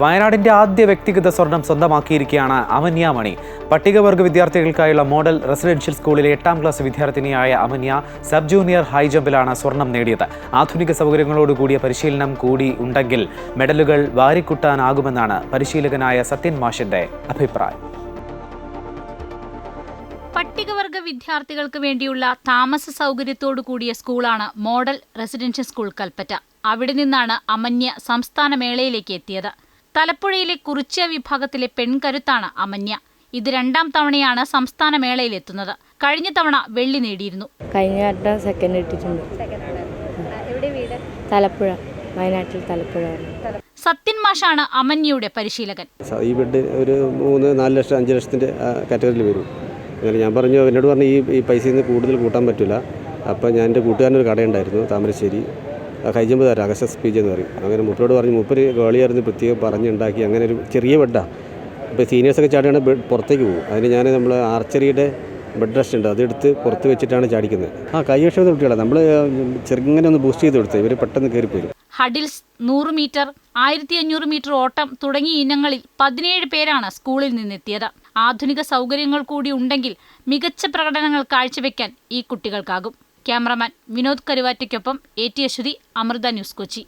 വയനാടിന്റെ ആദ്യ വ്യക്തിഗത സ്വർണം സ്വന്തമാക്കിയിരിക്കുകയാണ് അമന്യ മണി. പട്ടികവർഗ വിദ്യാർത്ഥികൾക്കായുള്ള മോഡൽ റെസിഡൻഷ്യൽ സ്കൂളിലെ 8ാം class വിദ്യാർത്ഥിനിയായ Amanya sub junior high ജമ്പിലാണ് സ്വർണം നേടിയത്. ആധുനിക സൗകര്യങ്ങളോടുകൂടിയ പരിശീലനം കൂടി ഉണ്ടെങ്കിൽ മെഡലുകൾ വാരിക്കൂട്ടാനാകുമെന്നാണ് പരിശീലകനായ സത്യൻ മാഷിന്റെ അഭിപ്രായം. പട്ടികവർഗ വിദ്യാർത്ഥികൾക്ക് വേണ്ടിയുള്ള താമസ സൗകര്യത്തോടു കൂടിയ സ്കൂളാണ് മോഡൽ റെസിഡൻഷ്യൽ സ്കൂൾ കൽപ്പറ്റ. അവിടെ നിന്നാണ് അമന്യ സംസ്ഥാന മേളയിലേക്ക് എത്തിയത്. തലപ്പുഴയിലെ കുറിച്യ വിഭാഗത്തിലെ പെൺകരുത്താണ് അമന്യ. ഇത് 2ാം തവണയാണ് സംസ്ഥാന മേളയിലെത്തുന്നത്. കഴിഞ്ഞ തവണ വെള്ളി നേടിയിരുന്നു. കഴിഞ്ഞ വട്ടം സെക്കൻഡ് ഇട്ടിട്ടുണ്ട്. തലപ്പുഴ, വയനാട്ടിൽ തലപ്പുഴ. സത്യൻ മാഷാണ് അമന്യയുടെ പരിശീലകൻ. ഈ ബെഡ് ഒരു 3-4 ലക്ഷം 5 ലക്ഷത്തിൻ്റെ കാറ്റഗറിയിൽ വരും. അങ്ങനെ ഞാൻ പറഞ്ഞു, എന്നോട് പറഞ്ഞു ഈ പൈസയിൽ നിന്ന് കൂടുതൽ കൂട്ടാൻ പറ്റില്ല. അപ്പോൾ ഞാൻ എൻ്റെ കൂട്ടുകാരനൊരു കടയുണ്ടായിരുന്നു താമരശ്ശേരി, ഹൈജമ്പ് തരാം അഗസ്റ്റസ് PG എന്ന് പറയും. അങ്ങനെ മൂപ്പരോട് പറഞ്ഞു, മൂപ്പര് ഗോളിയായിരുന്നു പ്രത്യേകം പറഞ്ഞുണ്ടാക്കി. അങ്ങനെ ഒരു ചെറിയ ബെഡാണ്. ഇപ്പോൾ സീനിയേഴ്സൊക്കെ ചാടിയാണ് ബെഡ് പുറത്തേക്ക് പോകും. അതിന് നമ്മൾ ആർച്ചറിയുടെ ബെഡ് റെസ്റ്റ് ഉണ്ട്, അതെടുത്ത് പുറത്ത് വെച്ചിട്ടാണ് ചാടിക്കുന്നത്. കൈവശം കുട്ടികളാണ് നമ്മൾ ചെറുങ്ങനെ ഒന്ന് ബൂസ്റ്റ് ചെയ്ത് കൊടുത്തത്, ഇവർ പെട്ടെന്ന് കയറിപ്പോരും. ഹഡിൽസ്, 100 മീറ്റർ, 1500 മീറ്റർ ഓട്ടം തുടങ്ങിയ ഇനങ്ങളിൽ 17 പേരാണ് സ്കൂളിൽ നിന്നെത്തിയത്. ആധുനിക സൗകര്യങ്ങൾ കൂടി ഉണ്ടെങ്കിൽ മികച്ച പ്രകടനങ്ങൾ കാഴ്ചവെക്കാൻ ഈ കുട്ടികൾക്കാകും. ക്യാമറമാൻ വിനോദ് കരുവാറ്റയ്ക്കൊപ്പം AT അശ്വതി, അമൃത ന്യൂസ്, കൊച്ചി.